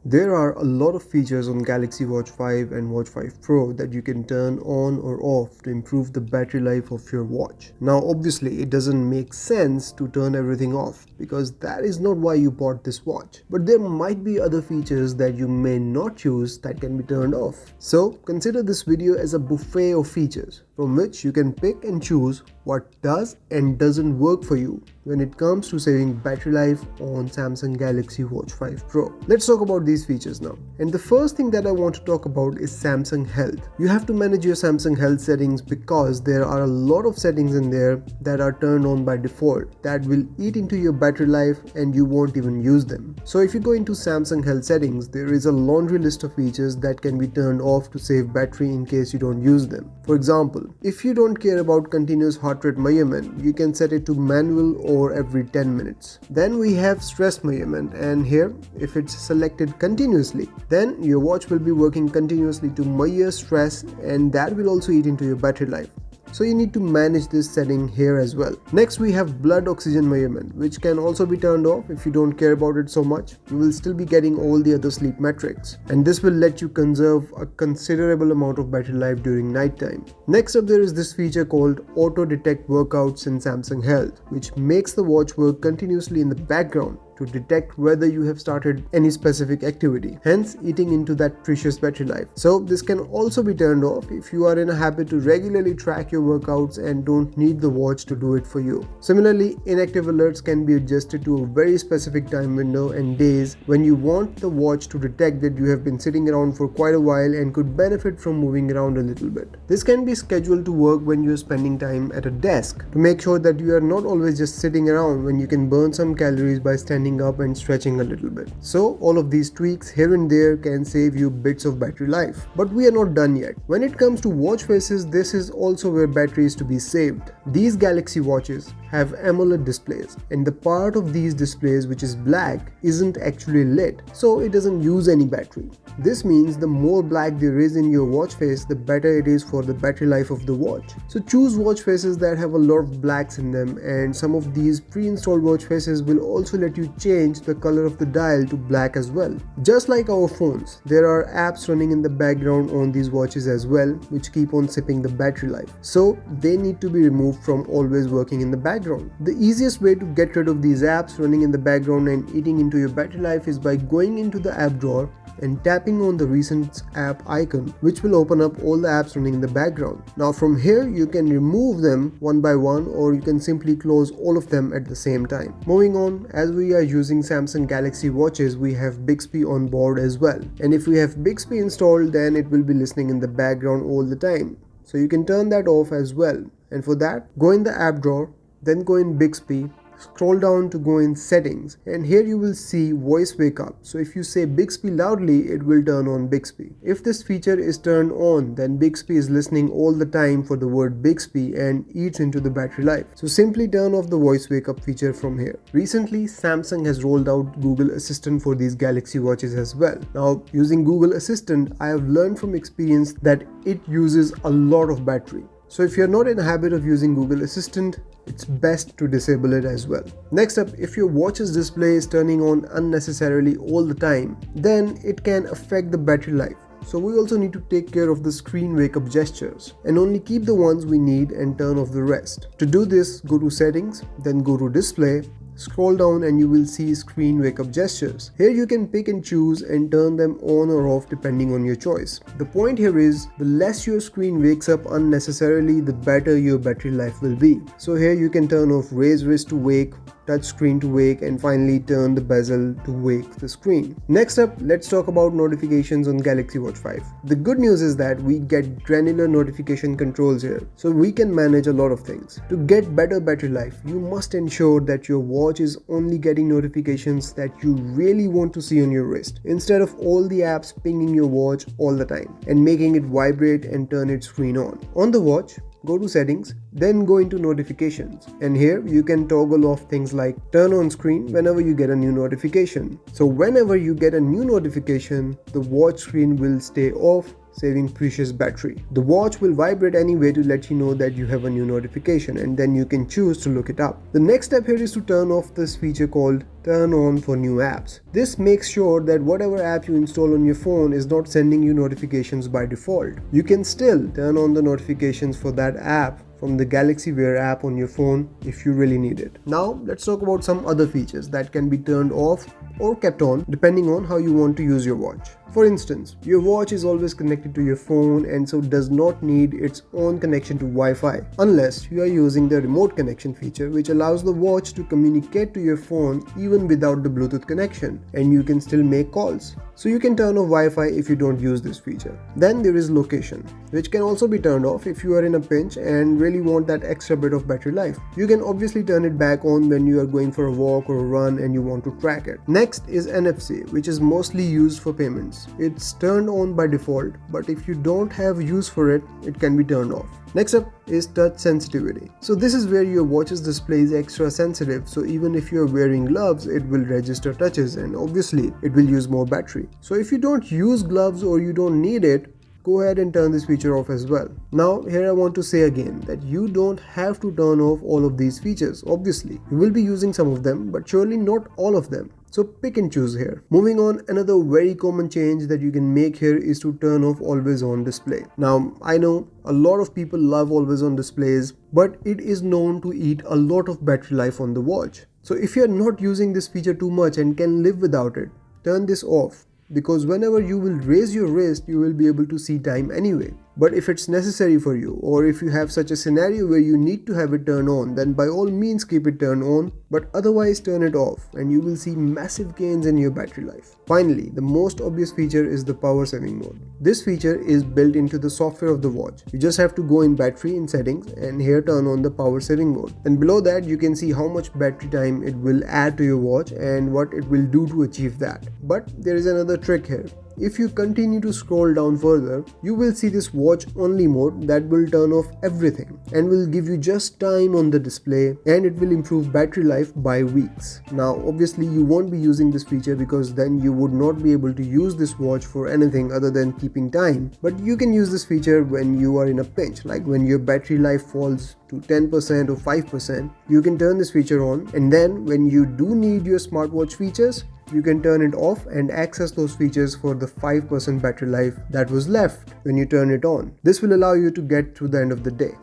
There are a lot of features on Galaxy Watch 5 and Watch 5 Pro that you can turn on or off to improve the battery life of your watch. Now obviously it doesn't make sense to turn everything off because that is not why you bought this watch. But there might be other features that you may not use that can be turned off. So consider this video as a buffet of features from which you can pick and choose what does and doesn't work for you when it comes to saving battery life on Samsung Galaxy Watch 5 Pro. Let's talk about these features now. And the first thing that I want to talk about is Samsung Health. You have to manage your Samsung Health settings because there are a lot of settings in there that are turned on by default that will eat into your battery life and you won't even use them. So if you go into Samsung Health settings, there is a laundry list of features that can be turned off to save battery in case you don't use them. For example, if you don't care about continuous heart rate measurement, you can set it to manual or every 10 minutes. Then we have stress measurement, and here if it's selected continuously, then your watch will be working continuously to measure stress, and that will also eat into your battery life. So you need to manage this setting here as well. Next we have blood oxygen measurement, which can also be turned off if you don't care about it so much. You will still be getting all the other sleep metrics, and this will let you conserve a considerable amount of battery life during night time. Next up there is this feature called auto detect workouts in Samsung Health, which makes the watch work continuously in the background to detect whether you have started any specific activity, hence eating into that precious battery life. So this can also be turned off if you are in a habit to regularly track your workouts and don't need the watch to do it for you. Similarly, inactive alerts can be adjusted to a very specific time window and days when you want the watch to detect that you have been sitting around for quite a while and could benefit from moving around a little bit. This can be scheduled to work when you are spending time at a desk to make sure that you are not always just sitting around when you can burn some calories by standing up and stretching a little bit. So all of these tweaks here and there can save you bits of battery life. But we are not done yet. When it comes to watch faces, this is also where battery is to be saved. These Galaxy watches have AMOLED displays, and the part of these displays which is black isn't actually lit, so it doesn't use any battery. This means the more black there is in your watch face, the better it is for the battery life of the watch. So choose watch faces that have a lot of blacks in them, and some of these pre-installed watch faces will also let you change the color of the dial to black as well. Just like our phones, there are apps running in the background on these watches as well, which keep on sipping the battery life. So they need to be removed from always working in the background. The easiest way to get rid of these apps running in the background and eating into your battery life is by going into the app drawer and tapping on the recent app icon, which will open up all the apps running in the background. Now from here you can remove them one by one, or you can simply close all of them at the same time. Moving on, as we are using Samsung Galaxy watches, we have Bixby on board as well, and if we have Bixby installed, then it will be listening in the background all the time. So you can turn that off as well, and for that go in the app drawer, then go in Bixby, scroll down to go in settings, and here you will see voice wake up. So if you say Bixby loudly, it will turn on Bixby. If this feature is turned on, then Bixby is listening all the time for the word Bixby and eats into the battery life. So simply turn off the voice wake up feature from here. Recently Samsung has rolled out Google Assistant for these Galaxy watches as well. Now using Google Assistant, I have learned from experience that it uses a lot of battery. So if you're not in a habit of using Google Assistant, it's best to disable it as well. Next up, if your watch's display is turning on unnecessarily all the time, then it can affect the battery life. So we also need to take care of the screen wake up gestures and only keep the ones we need and turn off the rest. To do this, go to settings, then go to display, scroll down and you will see screen wake up gestures. Here you can pick and choose and turn them on or off depending on your choice. The point here is, the less your screen wakes up unnecessarily, the better your battery life will be. So here you can turn off raise wrist to wake, touch screen to wake, and finally turn the bezel to wake the screen. Next up, let's talk about notifications on Galaxy Watch 5. The good news is that we get granular notification controls here, so we can manage a lot of things. To get better battery life, you must ensure that your watch is only getting notifications that you really want to see on your wrist, instead of all the apps pinging your watch all the time and making it vibrate and turn its screen on. On the watch, go to settings, then go into notifications, and here you can toggle off things like turn on screen whenever you get a new notification. So whenever you get a new notification, the watch screen will stay off saving precious battery. The watch will vibrate anyway to let you know that you have a new notification, and then you can choose to look it up. The next step here is to turn off this feature called Turn On for new apps. This makes sure that whatever app you install on your phone is not sending you notifications by default. You can still turn on the notifications for that app from the Galaxy Wear app on your phone if you really need it. Now let's talk about some other features that can be turned off or kept on depending on how you want to use your watch. For instance, your watch is always connected to your phone and so does not need its own connection to Wi-Fi unless you are using the remote connection feature, which allows the watch to communicate to your phone even without the Bluetooth connection, and you can still make calls. So you can turn off Wi-Fi if you don't use this feature. Then there is location, which can also be turned off if you are in a pinch and really want that extra bit of battery life. You can obviously turn it back on when you are going for a walk or a run and you want to track it. Next is NFC, which is mostly used for payments. It's turned on by default, but if you don't have use for it, it can be turned off. Next up is touch sensitivity. So this is where your watch's display is extra sensitive, so even if you are wearing gloves, it will register touches and obviously it will use more battery. So if you don't use gloves or you don't need it, go ahead and turn this feature off as well. Now here I want to say again that you don't have to turn off all of these features. Obviously, you will be using some of them, but surely not all of them. So pick and choose here. Moving on, another very common change that you can make here is to turn off always on display. Now I know a lot of people love always on displays, but it is known to eat a lot of battery life on the watch. So if you are not using this feature too much and can live without it, turn this off, because whenever you will raise your wrist, you will be able to see time anyway. But if it's necessary for you, or if you have such a scenario where you need to have it turned on, then by all means keep it turned on, but otherwise turn it off and you will see massive gains in your battery life. Finally, the most obvious feature is the power saving mode. This feature is built into the software of the watch. You just have to go in battery in settings and here turn on the power saving mode. And below that you can see how much battery time it will add to your watch and what it will do to achieve that. But there is another trick here. If you continue to scroll down further, you will see this watch only mode that will turn off everything and will give you just time on the display, and it will improve battery life by weeks. Now obviously you won't be using this feature because then you would not be able to use this watch for anything other than keeping time, but you can use this feature when you are in a pinch, like when your battery life falls to 10% or 5%. You can turn this feature on, and then when you do need your smartwatch features, you can turn it off and access those features for the 5% battery life that was left when you turn it on. This will allow you to get to the end of the day.